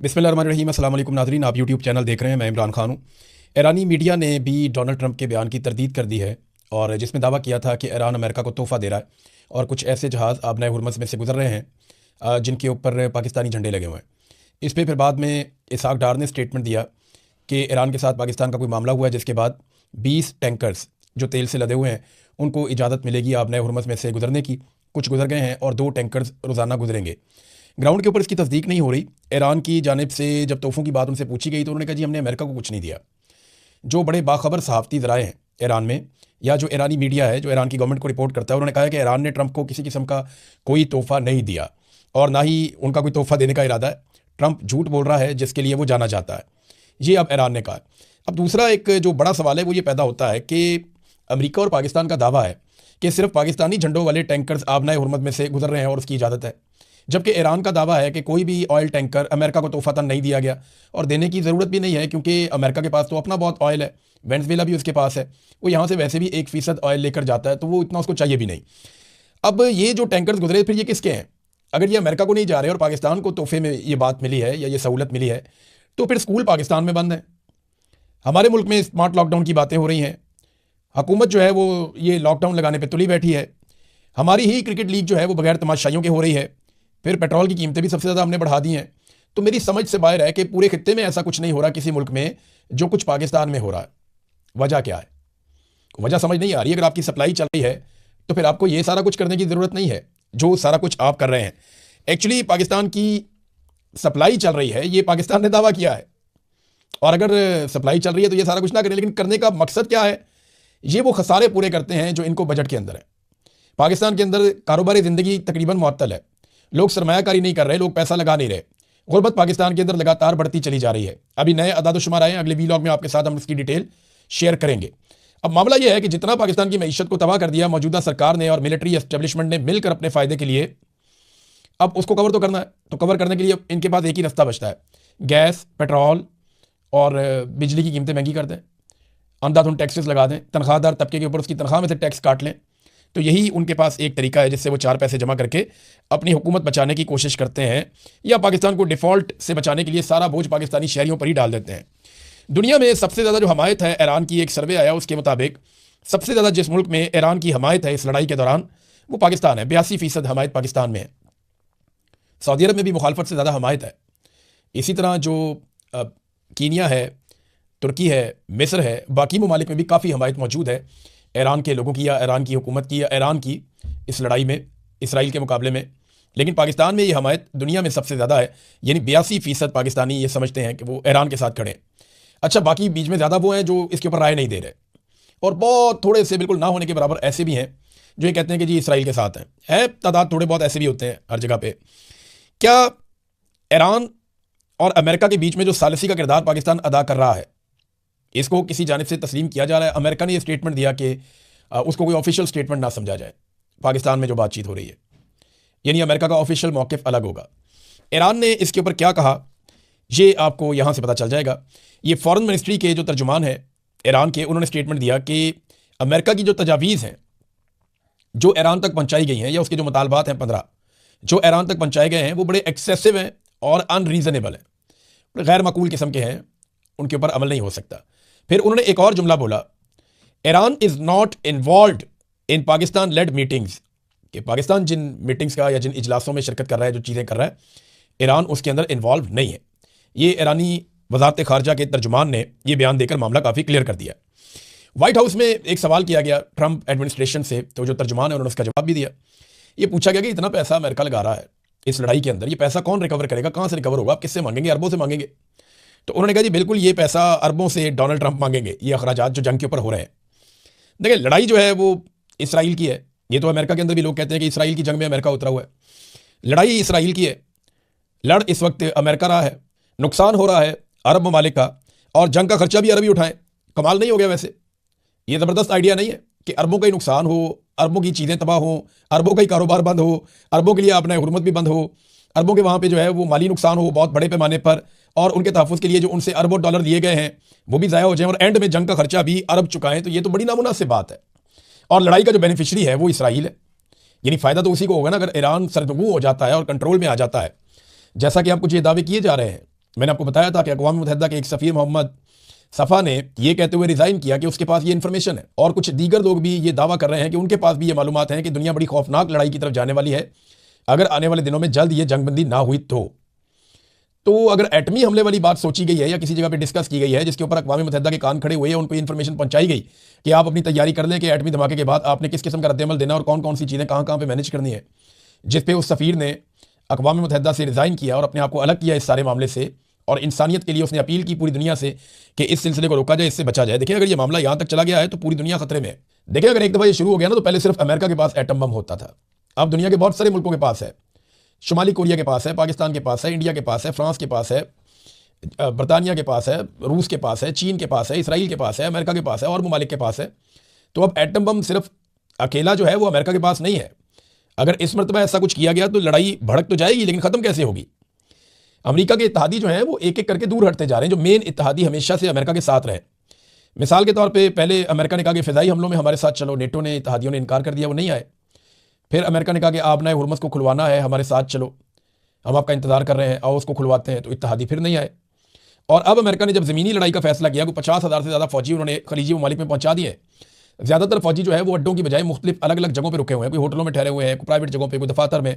बिस्मिल्लाहिर्रहमानिर्रहीम। अस्सलाम वालेकुम नाज़रीन, आप यूट्यूब चैनल देख रहे हैं। मैं इमरान खान हूँ। ईरानी मीडिया ने भी डोनाल्ड ट्रंप के बयान की तरदीद कर दी है और जिसमें दावा किया था कि ईरान अमेरिका को तोहफ़ा दे रहा है और कुछ ऐसे जहाज़ आबनाए हुरमुज़ में से गुजर रहे हैं जिनके ऊपर पाकिस्तानी झंडे लगे हुए हैं। इस पर फिर बाद में इसहाक डार ने स्टेटमेंट दिया कि ईरान के साथ पाकिस्तान का कोई मामला हुआ है, जिसके बाद 20 टैंकर्स जो तेल से लदे हुए हैं उनको इजाज़त मिलेगी आबनाए हुरमुज़ में से गुजरने की। कुछ गुजर गए हैं और 2 टैंकर्स रोज़ाना गुजरेंगे। ग्राउंड के ऊपर इसकी तस्दीक नहीं हो रही। ईरान की जानिब से जब तोहफ़ों की बात उनसे पूछी गई तो उन्होंने कहा जी हमने अमेरिका को कुछ नहीं दिया। जो बड़े बाखबर सहाफ़ती ज़राए हैं ईरान में, या जो ईरानी मीडिया है जो ईरान की गवर्नमेंट को रिपोर्ट करता है, उन्होंने कहा है कि ईरान ने ट्रंप को किसी किस्म का कोई तोहफ़ा नहीं दिया और ना ही उनका कोई तोहफ़ा देने का इरादा है। ट्रंप झूठ बोल रहा है जिसके लिए वो जाना जाता है। ये अब ईरान ने कहा। अब दूसरा एक जो बड़ा सवाल है वो ये पैदा होता है कि अमेरिका और पाकिस्तान का दावा है कि सिर्फ पाकिस्तानी झंडों वाले टैंकर्स आबनाए हुरमुज़ में से गुजर रहे हैं और उसकी इजाज़त है, जबकि ईरान का दावा है कि कोई भी ऑयल टैंकर अमेरिका को तोहफ़ातन नहीं दिया गया और देने की ज़रूरत भी नहीं है, क्योंकि अमेरिका के पास तो अपना बहुत ऑयल है। वेनेज़ुएला भी उसके पास है, वो यहाँ से वैसे भी 1% ऑयल लेकर जाता है, तो वो इतना उसको चाहिए भी नहीं। अब ये जो टैंकर्स गुजरे फिर ये किसके हैं? अगर ये अमेरिका को नहीं जा रहे और पाकिस्तान को तोहफे में ये बात मिली है या ये सहूलत मिली है, तो फिर स्कूल पाकिस्तान में बंद है। हमारे मुल्क में स्मार्ट लॉकडाउन की बातें हो रही हैं। हुकूमत जो है वो ये लॉकडाउन लगाने पर तुली बैठी है। हमारी ही क्रिकेट लीग जो है वो बगैर तमाशाइयों के हो रही है। फिर पेट्रोल की कीमतें भी सबसे ज़्यादा हमने बढ़ा दी हैं। तो मेरी समझ से बाहर है कि पूरे खित्ते में ऐसा कुछ नहीं हो रहा किसी मुल्क में जो कुछ पाकिस्तान में हो रहा है। वजह क्या है? वजह समझ नहीं आ रही। अगर आपकी सप्लाई चल रही है तो फिर आपको ये सारा कुछ करने की ज़रूरत नहीं है जो सारा कुछ आप कर रहे हैं। एक्चुअली पाकिस्तान की सप्लाई चल रही है, ये पाकिस्तान ने दावा किया है, और अगर सप्लाई चल रही है तो ये सारा कुछ ना करें। लेकिन करने का मकसद क्या है? ये वो खसारे पूरे करते हैं जो इनको बजट के अंदर है। पाकिस्तान के अंदर कारोबारी ज़िंदगी तकरीबन मुअत्तल है। लोग सरमायाकारी नहीं कर रहे, लोग पैसा लगा नहीं रहे। गुर्बत पाकिस्तान के अंदर लगातार बढ़ती चली जा रही है। अभी नए अदाद-ओ-शुमार आए हैं, अगले वीलॉग में आपके साथ हम इसकी डिटेल शेयर करेंगे। अब मामला यह है कि जितना पाकिस्तान की मईशत को तबाह कर दिया मौजूदा सरकार ने और मिलिट्री एस्टेब्लिशमेंट ने मिलकर अपने फ़ायदे के लिए, अब उसको कवर तो करना है। तो कवर करने के लिए इनके पास एक ही रास्ता बचता है, गैस, पेट्रोल और बिजली की कीमतें महंगी कर दें, अंधाधुंध टैक्सेस लगा दें, तनख्वाहदार तबके के ऊपर उसकी तनख्वाह में से टैक्स काट लें। तो यही उनके पास एक तरीका है जिससे वो 4 पैसे जमा करके अपनी हुकूमत बचाने की कोशिश करते हैं, या पाकिस्तान को डिफ़ॉल्ट से बचाने के लिए सारा बोझ पाकिस्तानी शहरियों पर ही डाल देते हैं। दुनिया में सबसे ज़्यादा जो हमायत है ईरान की, एक सर्वे आया उसके मुताबिक सबसे ज़्यादा जिस मुल्क में ईरान की हमायत है इस लड़ाई के दौरान वो पाकिस्तान है। 82% हमायत पाकिस्तान में है। सऊदी अरब में भी मुखालफत से ज़्यादा हमायत है। इसी तरह जो कीनिया है, तुर्की है, मिस्र है, बाकी ममालिक में भी काफ़ी हमायत मौजूद है ईरान के लोगों की या ईरान की हुकूमत की या ईरान की इस लड़ाई में इसराइल के मुकाबले में। लेकिन पाकिस्तान में ये हमायत दुनिया में सबसे ज़्यादा है, यानी 82% पाकिस्तानी ये समझते हैं कि वो ईरान के साथ खड़े हैं। अच्छा, बाकी बीच में ज़्यादा वो हैं जो इसके ऊपर राय नहीं दे रहे, और बहुत थोड़े से बिल्कुल ना होने के बराबर ऐसे भी हैं जो ये कहते हैं कि जी इसराइल के साथ हैं। है तादाद थोड़े बहुत ऐसे भी होते हैं हर जगह पर। क्या ईरान और अमेरिका के बीच में जो सालिसी का किरदार पाकिस्तान अदा कर रहा है इसको किसी जानिब से तस्लीम किया जा रहा है? अमेरिका ने ये स्टेटमेंट दिया कि उसको कोई ऑफिशियल स्टेटमेंट ना समझा जाए पाकिस्तान में जो बातचीत हो रही है, यानी अमेरिका का ऑफिशियल मौक़िफ़ अलग होगा। ईरान ने इसके ऊपर क्या कहा ये आपको यहाँ से पता चल जाएगा। ये फॉरेन मिनिस्ट्री के जो तर्जुमान है ईरान के, उन्होंने स्टेटमेंट दिया कि अमेरिका की जो तजावीज़ हैं जो ईरान तक पहुँचाई गई हैं, या उसके जो मुतालबात हैं 15 जो ईरान तक पहुँचाए गए हैं, वो बड़े एक्सेसिव हैं और अनरीज़नेबल हैं, गैर माकूल किस्म के हैं, उनके ऊपर अमल नहीं हो सकता। फिर उन्होंने एक और जुमला बोला, Iran is not involved in Pakistan led meetings, कि पाकिस्तान जिन मीटिंग्स का या जिन इजलासों में शिरकत कर रहा है, जो चीज़ें कर रहा है, ईरान उसके अंदर इन्वॉल्व नहीं है। ये ईरानी वज़ारत ख़ारजा के तर्जुमान ने ये बयान देकर मामला काफ़ी क्लियर कर दिया। वाइट हाउस में एक सवाल किया गया ट्रंप एडमिनिस्ट्रेशन से, तो जो तर्जुमान है उन्होंने उसका जवाब भी दिया। ये पूछा गया कि इतना पैसा अमेरिका लगा रहा है इस लड़ाई के अंदर, ये पैसा कौन रिकवर करेगा, कहाँ से रिकवर होगा, आप किससे मांगेंगे? अरबों से मांगेंगे। तो उन्होंने कहा जी बिल्कुल ये पैसा अरबों से डोनाल्ड ट्रंप मांगेंगे, ये अखराजात जो जंग के ऊपर हो रहे हैं। देखिए, लड़ाई जो है वो इसराइल की है। ये तो अमेरिका के अंदर भी लोग कहते हैं कि इसराइल की जंग में अमेरिका उतरा हुआ है। लड़ाई इसराइल की है, लड़ इस वक्त अमेरिका रहा है, नुकसान हो रहा है अरब ममालिक का, और जंग का खर्चा भी अरब ही उठाएं। कमाल नहीं हो गया? वैसे ये ज़बरदस्त आइडिया नहीं है कि अरबों का ही नुकसान हो, अरबों की चीज़ें तबाह हो, अरबों का ही कारोबार बंद हो, अरबों के लिए अपना हुर्मत भी बंद हो, अरबों के वहाँ पे जो है वो माली नुकसान हो बहुत बड़े पैमाने पर, और उनके तहफ़्फ़ुज़ के लिए जो उनसे अरबों डॉलर दिए गए हैं वो भी ज़ाया हो जाएं, और एंड में जंग का खर्चा भी अरब चुकाएं। तो ये तो बड़ी नामुनासिब बात है। और लड़ाई का जो बेनिफिशरी है वो इसराइल है, यानी फ़ायदा तो उसी को होगा ना अगर ईरान सरदगू हो जाता है और कंट्रोल में आ जाता है, जैसा कि आप कुछ ये दावे किए जा रहे हैं मैंने आपको बताया था कि अक़वाम मुत्तहिदा के एक सफ़ीर मोहम्मद सफ़ा ने यह कहते हुए रिज़ाइन किया कि उसके पास ये इन्फॉर्मेशन है, और कुछ दीगर लोग भी ये दावा कर रहे हैं कि उनके पास भी ये मालूमात हैं कि दुनिया बड़ी खौफनाक लड़ाई की तरफ जाने वाली है अगर आने वाले दिनों में जल्द ये जंगबंदी ना हुई तो अगर एटमी हमले वाली बात सोची गई है या किसी जगह पे डिस्कस की गई है जिसके ऊपर अक़वाम मुत्तहिदा के कान खड़े हुए हैं, उनको इन्फॉर्मेशन पहुंचाई गई कि आप अपनी तैयारी कर लें कि एटमी धमाके के बाद आपने किस किस्म का रद्देअमल देना और कौन कौन सी चीज़ें कहाँ कहाँ पे मैनेज करनी है, जिस पे उस सफ़ीर ने अक़वाम मुत्तहिदा से रिज़ाइन किया और अपने आप को अलग किया इस सारे मामले से, और इंसानियत के लिए उसने अपील की पूरी दुनिया से कि इस सिलसिले को रोका जाए, इससे बचा जाए। देखिए, अगर ये मामला यहाँ तक चला गया है तो पूरी दुनिया खतरे में है। देखिए, अगर एक दफ़ा ये शुरू हो गया ना तो पहले सिर्फ अमेरिका के पास एटम बम होता था, अब दुनिया के बहुत सारे मुल्कों के पास है। शुमाली कोरिया के पास है, पाकिस्तान के पास है, इंडिया के पास है, फ्रांस के पास है, बरतानिया के पास है, रूस के पास है, चीन के पास है, इसराइल के पास है, अमेरिका के पास है और ममालिक के पास है। तो अब एटम बम सिर्फ अकेला जो है वो अमेरिका के पास नहीं है। अगर इस मरतबा ऐसा कुछ किया गया तो लड़ाई भड़क तो जाएगी, लेकिन ख़त्म कैसे होगी? अमेरिका के इत्तेहादी जो हैं वो एक एक करके दूर हटते जा रहे हैं, जो मेन इत्तेहादी हमेशा से अमेरिका के साथ रहे। मिसाल के तौर पे पहले अमेरिका ने कहा कि फ़िज़ाई हमलों में हमारे साथ चलो, नेटो ने इत्तेहादियों ने इनकार कर दिया, वो नहीं आए। फिर अमेरिका ने कहा कि आबनाए हुर्मुज़ को खुलवाना है, हमारे साथ चलो, हम आपका इंतज़ार कर रहे हैं, और उसको खुलवाते हैं, तो इत्तेहादी फिर नहीं आए। और अब अमेरिका ने जब ज़मीनी लड़ाई का फैसला किया, 50,000 से ज़्यादा फ़ौजी उन्होंने खलीजी ममालिक में पहुंचा दिए। ज़्यादातर फ़ौजी जो है वो अड्डों की बजाय मुख्तलिफ अलग अलग जगहों पर रुके हुए हैं, कोई होटलों में ठहरे हुए हैं, कोई प्राइवेट जगहों पर, कोई दफातर में,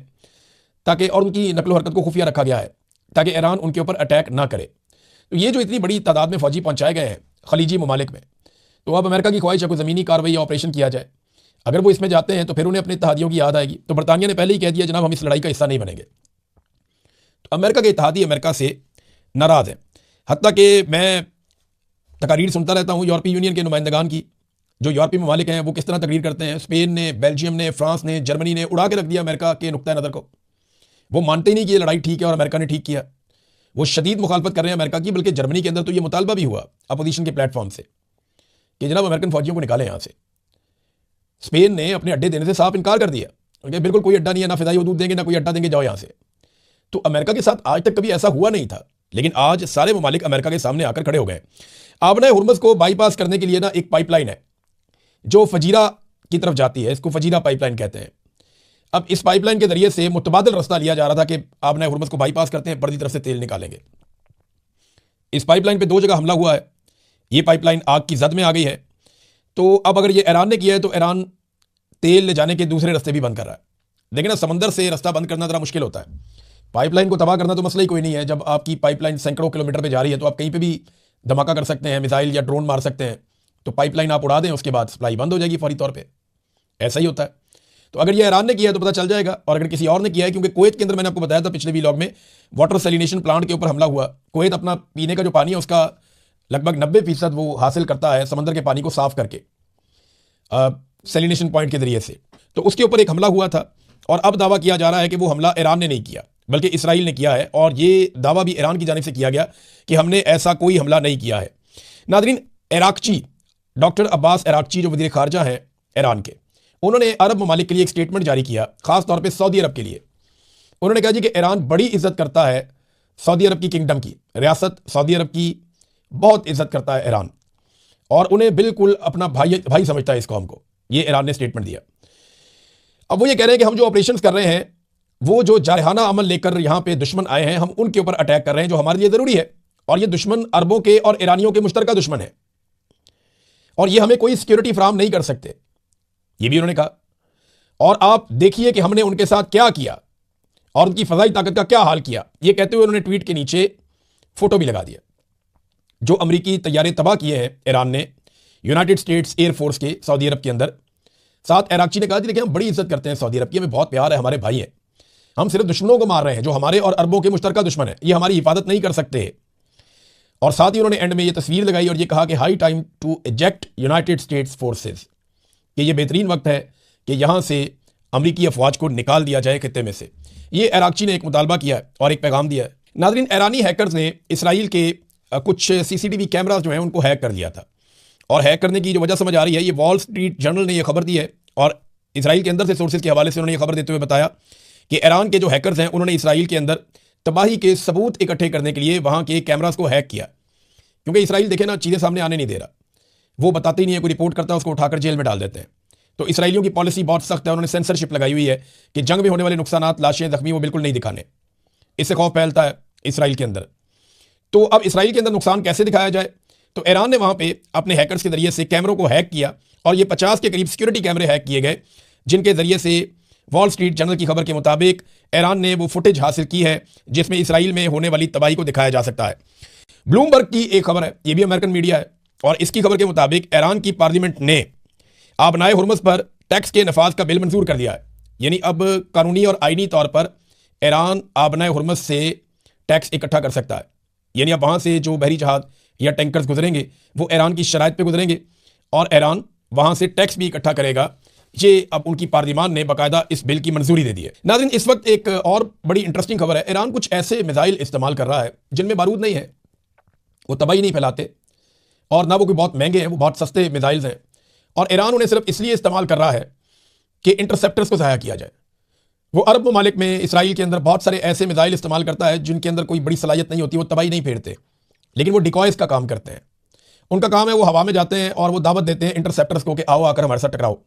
ताकि, और उनकी नकलो हरकत को खुफिया रखा गया है ताकि ईरान उनके ऊपर अटैक ना करे। तो ये जो इतनी बड़ी तादाद में फ़ौजी पहुंचाए गए हैं खलीजी ममालिक में, तो अब अमेरिका की ख्वाहिश है कोई ज़मीनी कार्रवाई या ऑपरेशन किया जाए। अगर वो इसमें जाते हैं तो फिर उन्हें अपने इत्तेहादियों की याद आएगी। तो बरतानिया ने पहले ही कह दिया, जनाब हम इस लड़ाई का हिस्सा नहीं बनेंगे। तो अमेरिका के इत्तेहादी अमेरिका से नाराज़ हैं। हत्ता कि मैं तकारीर सुनता रहता हूँ यूरोपीय यूनियन के नुमाइंदगान की, जो यूरोपीय ममालिक हैं वो किस तरह तकरीर करते हैं। स्पेन ने, बेल्जियम ने, फ्रांस ने, जर्मनी ने उड़ा के रख दिया अमेरिका के नुक्ता नज़र को। वो मानते ही नहीं कि ये लड़ाई ठीक है और अमेरिका ने ठीक किया। वो शदीद मुखालफत कर रहे हैं अमेरिका की, बल्कि जर्मनी के अंदर तो ये मुतालबा भी हुआ अपोजिशन के प्लेटफॉर्म से कि जनाब अमेरिकन फ़ौजियों को निकालें यहाँ से। स्पेन ने अपने अड्डे देने से साफ इनकार कर दिया कि बिल्कुल कोई अड्डा नहीं है, ना फ़िज़ाई हदूद देंगे, ना कोई अड्डा देंगे, जाओ यहाँ से। तो अमेरिका के साथ आज तक कभी ऐसा हुआ नहीं था, लेकिन आज सारे ममालिक अमेरिका के सामने आकर खड़े हो गए। आबना हुर्मुज़ को बाईपास करने के लिए ना एक पाइपलाइन है जो फजीरा की तरफ जाती है, इसको फजीरा पाइपलाइन कहते हैं। अब इस पाइपलाइन के जरिए से मुतबादिल रास्ता लिया जा रहा था कि आबना हुर्मुज़ को बाईपास करते हैं, पर्दी तरफ से तेल निकालेंगे। इस पाइपलाइन पे 2 जगह हमला हुआ है, ये पाइपलाइन आग की जद में आ गई है। तो अब अगर ये ईरान ने किया है तो ईरान तेल ले जाने के दूसरे रास्ते भी बंद कर रहा है। लेकिन ना, समंदर से रास्ता बंद करना ज़रा मुश्किल होता है। पाइपलाइन को तबाह करना तो मसला ही कोई नहीं है। जब आपकी पाइपलाइन सैकड़ों किलोमीटर पे जा रही है तो आप कहीं पे भी धमाका कर सकते हैं, मिसाइल या ड्रोन मार सकते हैं। तो पाइपलाइन आप उड़ा दें, उसके बाद सप्लाई बंद हो जाएगी फौरी तौर पे। ऐसा ही होता है। तो अगर ये ईरान ने किया है तो पता चल जाएगा, और अगर किसी और ने किया है, क्योंकि कुवैत के अंदर मैंने आपको बताया था पिछले व्लॉग में, वाटर सैलिनेशन प्लांट के ऊपर हमला हुआ। कुवैत अपना पीने का जो पानी है उसका लगभग 90% वो हासिल करता है समंदर के पानी को साफ करके सैलिनेशन पॉइंट के जरिए से। तो उसके ऊपर एक हमला हुआ था, और अब दावा किया जा रहा है कि वो हमला ईरान ने नहीं किया बल्कि इसराइल ने किया है। और ये दावा भी ईरान की जानिब से किया गया कि हमने ऐसा कोई हमला नहीं किया है। नाज़रीन, इराक़ची डॉक्टर अब्बास इराक़ची जो वज़ीर ख़ारजा हैं ईरान के, उन्होंने अरब ममालिक के लिए एक स्टेटमेंट जारी किया, ख़ास तौर पे सऊदी अरब के लिए। उन्होंने कहा जी कि ईरान बड़ी इज़्ज़त करता है सऊदी अरब की किंगडम की, रियासत सऊदी अरब की बहुत इज़्ज़त करता है ईरान, और उन्हें बिल्कुल अपना भाई समझता है इस कौम को। ये ईरान ने स्टेटमेंट दिया। अब वो ये कह रहे हैं कि हम जो ऑपरेशन कर रहे हैं, वो जो जारहाना अमल लेकर यहाँ पे दुश्मन आए हैं, हम उनके ऊपर अटैक कर रहे हैं, जो हमारे लिए ज़रूरी है। और ये दुश्मन अरबों के और ईरानियों के मुश्तरका दुश्मन है, और ये हमें कोई सिक्योरिटी फराहम नहीं कर सकते, ये भी उन्होंने कहा। और आप देखिए कि हमने उनके साथ क्या किया और उनकी फ़ज़ाई ताकत का क्या हाल किया। ये कहते हुए उन्होंने ट्वीट के नीचे फ़ोटो भी लगा दिया जो अमरीकी तैयारे तबाह किए हैं ईरान ने यूनाइटेड स्टेट्स एयरफोर्स के सऊदी अरब के अंदर। साथ इराक़ची ने कहा कि देखिए हम बड़ी इज्जत करते हैं सऊदी अरब की, हमें बहुत प्यार है, हमारे भाई हैं, हम सिर्फ दुश्मनों को मार रहे हैं जो हमारे और अरबों के मुश्तरका दुश्मन है, ये हमारी हिफाजत नहीं कर सकते। और साथ ही उन्होंने एंड में ये तस्वीर लगाई और ये कहा कि high time to eject United States forces, कि ये बेहतरीन वक्त है कि यहाँ से अमरीकी अफवाज को निकाल दिया जाए खित्ते में से। ये इराक़ची ने एक मुतालबा किया है और एक पैगाम दिया है। नाज़रीन, ईरानी हैकर्स ने इसराइल के कुछ CCTV कैमराज जो हैं उनको हैक कर लिया था, और हैक करने की जो वजह समझ आ रही है, ये वॉल स्ट्रीट जर्नल ने यह खबर दी है, और इसराइल के अंदर से सोर्सेज के हवाले से उन्होंने ये खबर देते हुए बताया कि ईरान के जो हैकर्स हैं उन्होंने इसराइल के अंदर तबाही के सबूत इकट्ठे करने के लिए वहाँ के कैमराज को हैक किया। क्योंकि इसराइल देखे ना, चीज़ें सामने आने नहीं दे रहा, वो बताते ही नहीं है, कोई रिपोर्ट करता है उसको उठाकर जेल में डाल देते हैं। तो इसराइलियों की पॉलिसी बहुत सख्त है, उन्होंने सेंसरशिप लगाई हुई है कि जंग में होने वाले नुकसानात, लाशें, जख्मी वो बिल्कुल नहीं दिखाने। इससे खौफ फैलता है इसराइल के अंदर। तो अब इसराइल के अंदर नुकसान कैसे दिखाया जाए? तो ईरान ने वहाँ पे अपने हैकर्स के जरिए से कैमरों को हैक किया और ये 50 के करीब सिक्योरिटी कैमरे हैक किए गए, जिनके जरिए से वॉल स्ट्रीट जर्नल की खबर के मुताबिक ईरान ने वो फुटेज हासिल की है जिसमें इसराइल में होने वाली तबाही को दिखाया जा सकता है। ब्लूमबर्ग की एक खबर है, ये भी अमेरिकन मीडिया है, और इसकी खबर के मुताबिक ईरान की पार्लियामेंट ने आबनाए हुर्मुज़ पर टैक्स के नफाज का बिल मंजूर कर दिया है। यानी अब कानूनी और आईनी तौर पर ईरान आबनाए हुर्मुज़ से टैक्स इकट्ठा कर सकता है। यानी अब वहाँ से जो बहरी जहाज या टैंकर्स गुजरेंगे वो ईरान की शराइत पे गुजरेंगे और ईरान वहाँ से टैक्स भी इकट्ठा करेगा। ये अब उनकी पार्लियामान ने बाकायदा इस बिल की मंजूरी दे दी है। नाज़रीन, इस वक्त एक और बड़ी इंटरेस्टिंग खबर है। ईरान कुछ ऐसे मिसाइल इस्तेमाल कर रहा है जिनमें बारूद नहीं है, वो तबाही नहीं फैलाते और ना वो कोई बहुत महंगे हैं, वो बहुत सस्ते मिसाइल्स हैं। और ईरान उन्हें सिर्फ इसलिए इस्तेमाल कर रहा है कि इंटरसेप्टर्स को ज़ाया किया जाए। वो अरब ममालिक में इसराइल के अंदर बहुत सारे ऐसे मिसाइल इस्तेमाल करता है जिनके अंदर कोई बड़ी सलाहियत नहीं होती, वो तबाही नहीं फेरते, लेकिन वो डिकॉयज का काम करते हैं। उनका काम है वो हवा में जाते हैं और वो दावत देते हैं इंटरसेप्टर्स को कि आओ आकर हमारे साथ टकराओ।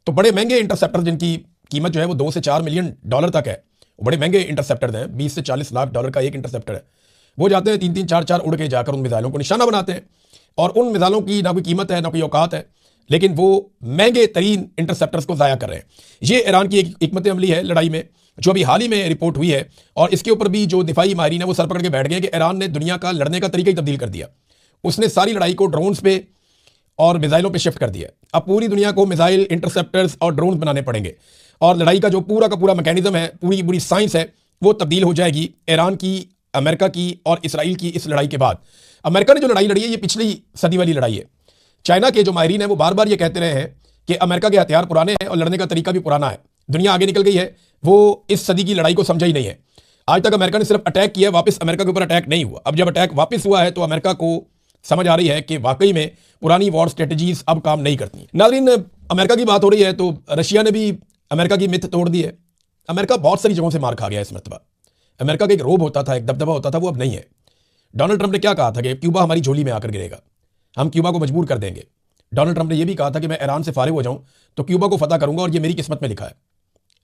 तो बड़े महंगे इंटरसेप्टर जिनकी कीमत जो है वो $2 से $4 मिलियन तक है, वो बड़े महंगे इंटरसेप्टर हैं, $20 से $40 लाख का एक इंटरसेप्टर है। वो जाते हैं 3-3, 4-4 उड़ के जाकर उन मिसाइलों को निशाना बनाते हैं और उन मिसाइलों की ना कोई कीमत है ना कोई औकात है, लेकिन वो महंगे तरीन इंटरसेप्टर्स को ज़ाया कर रहे हैं। ये ईरान की एक हिकमत अमली है लड़ाई में, जो अभी हाल ही में रिपोर्ट हुई है। और इसके ऊपर भी जो दिफाई माहिरीन है वो सर पकड़ के बैठ गए कि ईरान ने दुनिया का लड़ने का तरीका ही तब्दील कर दिया। उसने सारी लड़ाई को ड्रोन्स पे और मिसाइलों पे शिफ्ट कर दिया। अब पूरी दुनिया को मिसाइल, इंटरसेप्टर्स और ड्रोन्स बनाने पड़ेंगे और लड़ाई का जो पूरा का पूरा मैकेनिज्म है, पूरी पूरी साइंस है, वो तब्दील हो जाएगी ईरान की, अमेरिका की और इसराइल की इस लड़ाई के बाद। अमेरिका ने जो लड़ाई लड़ी है ये पिछली सदी वाली लड़ाई है। चाइना के जो माहिरीन हैं वो बार बार ये कहते रहे हैं कि अमेरिका के हथियार पुराने हैं और लड़ने का तरीका भी पुराना है, दुनिया आगे निकल गई है, वो इस सदी की लड़ाई को समझा ही नहीं है। आज तक अमेरिका ने सिर्फ अटैक किया, वापस अमेरिका के ऊपर अटैक नहीं हुआ। अब जब अटैक वापस हुआ है तो अमेरिका को समझ आ रही है कि वाकई में पुरानी वॉर स्ट्रेटजीज अब काम नहीं करती। नाज़रीन, अमेरिका की बात हो रही है तो रशिया ने भी अमेरिका की मिथ तोड़ दी है। अमेरिका बहुत सारी जगहों से मार खा गया इस मरतबा। अमेरिका का एक रोब होता था, एक दबदबा होता था, वो अब नहीं है। डोनाल्ड ट्रंप ने क्या कहा था कि क्यूबा हमारी झोली में आकर गिरेगा, हम क्यूबा को मजबूर कर देंगे। डोनाल्ड ट्रंप ने यह भी कहा था कि मैं ईरान से फारिग हो जाऊं तो क्यूबा को फतह करूंगा और ये मेरी किस्मत में लिखा है।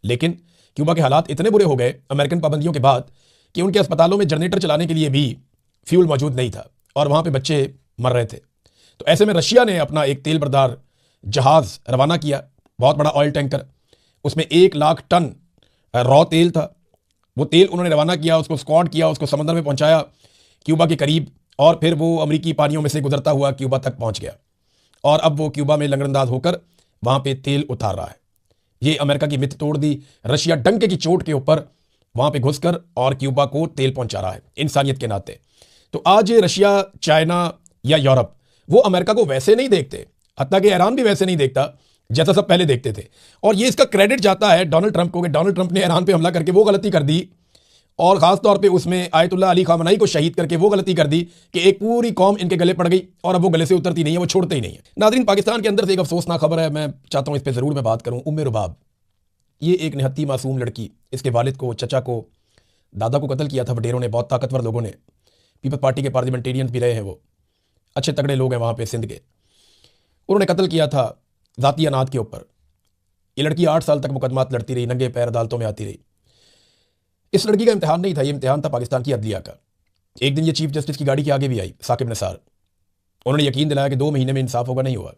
लेकिन क्यूबा के हालात इतने बुरे हो गए अमेरिकन पाबंदियों के बाद कि उनके अस्पतालों में जनरेटर चलाने के लिए भी फ्यूल मौजूद नहीं था और वहां पे बच्चे मर रहे थे। तो ऐसे में रशिया ने अपना एक तेल बरदार जहाज रवाना किया, बहुत बड़ा ऑयल टैंकर, उसमें 1 लाख टन रॉ तेल था। वो तेल उन्होंने रवाना किया, उसको स्क्वाड किया, उसको समंदर में पहुंचाया क्यूबा के करीब, और फिर वो अमेरिकी पानियों में से गुजरता हुआ क्यूबा तक पहुंच गया और अब वो क्यूबा में लंगरअंदाज होकर वहां पे तेल उतार रहा है। ये अमेरिका की मिथ तोड़ दी। रशिया डंके की चोट के ऊपर वहां पे घुसकर और क्यूबा को तेल पहुंचा रहा है इंसानियत के नाते। तो आज रशिया, चाइना या यूरोप वो अमेरिका को वैसे नहीं देखते, हत्ता कि ईरान भी वैसे नहीं देखता जैसा सब पहले देखते थे। और ये इसका क्रेडिट जाता है डोनाल्ड ट्रंप को कि डोनाल्ड ट्रंप ने ईरान पे हमला करके वो गलती कर दी और खास तौर पे उसमें आयतुल्लाह अली खामनाई को शहीद करके वो गलती कर दी कि एक पूरी कौम इनके गले पड़ गई और अब वो गले से उतरती नहीं है, वो छोड़ते ही नहीं है। नाज़रीन, पाकिस्तान के अंदर से एक अफसोसनाक खबर है, मैं चाहता हूं इस पर जरूर मैं बात करूं। उम्मे रुबाब, ये एक निहत्ती मासूम लड़की, इसके वालिद को, चचा को, दादा को कत्ल किया था वडेरों ने, बहुत ताकतवर लोगों ने। पीपल्स पार्टी के पार्लियामेंटेरियंस भी रहे हैं, वो अच्छे तगड़े लोग हैं वहाँ पे सिंध के। उन्होंने कत्ल किया था ज़ाती अनाद के ऊपर। ये लड़की 8 साल तक मुकदमात लड़ती रही, नंगे पैर अदालतों में आती रही। इस लड़की का इम्तिहान नहीं था, ये इम्तिहान था पाकिस्तान की अदलिया का। एक दिन ये चीफ जस्टिस की गाड़ी के आगे भी आई, साकिब निसार। उन्होंने यकीन दिलाया कि 2 महीने में इंसाफ होगा, नहीं हुआ।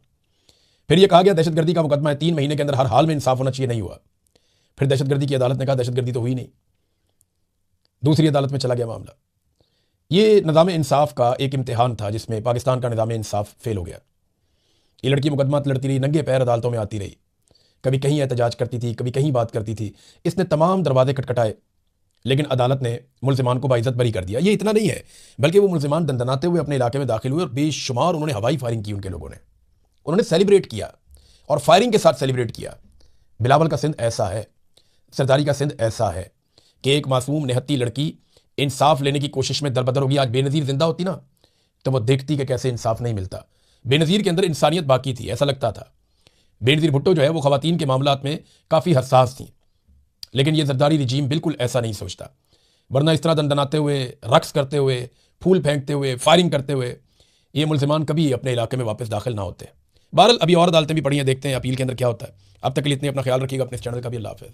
फिर यह कहा गया दहशतगर्दी का मुकदमा है, 3 महीने के अंदर हर हाल में इंसाफ होना चाहिए, नहीं हुआ। फिर दहशतगर्दी की अदालत ने कहा दहशतगर्दी तो हुई नहीं, दूसरी अदालत में चला गया मामला। ये निज़ाम इंसाफ का एक इम्तिहान था जिसमें पाकिस्तान का निज़ाम इंसाफ फेल हो गया। ये लड़की मुकदमात लड़ती रही, नंगे पैर अदालतों में आती रही, कभी कहीं एहतजाज करती थी, कभी कहीं बात करती थी। इसने तमाम दरवाजे खटखटाए, लेकिन अदालत ने मुल्ज़िमान को बाइज़्ज़त बरी कर दिया। ये इतना नहीं है, बल्कि वो मुल्ज़िमान दंदनाते हुए अपने इलाके में दाखिल हुए और बेशुमार उन्होंने हवाई फायरिंग की। उनके लोगों ने उन्होंने सेलिब्रेट किया और फायरिंग के साथ सेलिब्रेट किया। बिलावल का सिंध ऐसा है, सरदारी का सिंध ऐसा है कि एक मासूम निहत्ती लड़की इंसाफ लेने की कोशिश में दरबदर होगी। आज बेनज़ीर जिंदा होती ना तो वो देखती कि कैसे इंसाफ नहीं मिलता। बेनज़ीर के अंदर इंसानियत बाकी थी, ऐसा लगता था। बेनज़ीर भुट्टो जो है वो ख़वातीन के मामलात में काफ़ी हसास थी, लेकिन ये जरदारी रिजीम बिल्कुल ऐसा नहीं सोचता। वरना इस तरह दंदनाते हुए, रक्स करते हुए, फूल फेंकते हुए, फायरिंग करते हुए ये मुल्ज़िमान कभी अपने इलाके में वापस दाखिल ना होते। बहरहाल अभी और अदालतें भी पड़ी हैं, देखते हैं अपील के अंदर क्या होता है। अब तक के लिए इतने, अपना ख्याल रखिएगा, अपने इस चैनल का भी। अल्लाह हाफ़िज़।